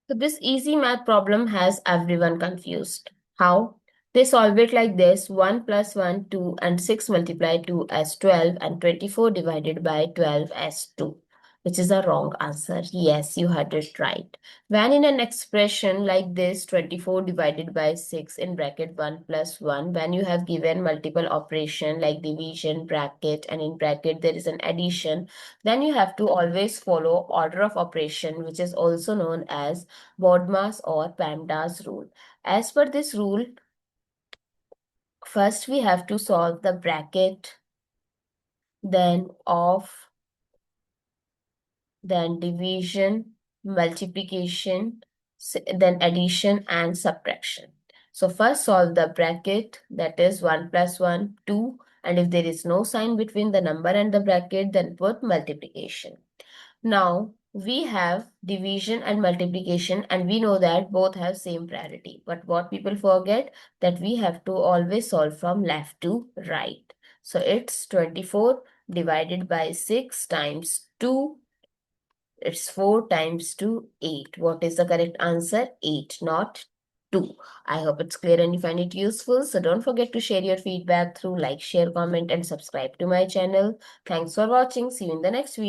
So this easy math problem has everyone confused. How? They solve it like this: 1 plus 1, 2, and 6 multiplied 2 as 12, and 24 divided by 12 as 2, which is a wrong answer. Yes, you heard it right. When in an expression like this, 24 divided by 6 in bracket 1 plus 1, when you have given multiple operation like division, bracket, and in bracket there is an addition, then you have to always follow order of operation, which is also known as BODMAS or PEMDAS rule. As per this rule, first we have to solve the bracket, then of, then division, multiplication, then addition and subtraction. So first solve the bracket, that is 1 plus 1, 2, and if there is no sign between the number and the bracket, then put multiplication. Now we have division and multiplication, and we know that both have same priority. But what people forget, that we have to always solve from left to right. So it's 24 divided by 6 times 2. It's 4 times 2, 8. What is the correct answer? 8, not 2. I hope it's clear and you find it useful. So don't forget to share your feedback through like, share, comment, and subscribe to my channel. Thanks for watching. See you in the next video.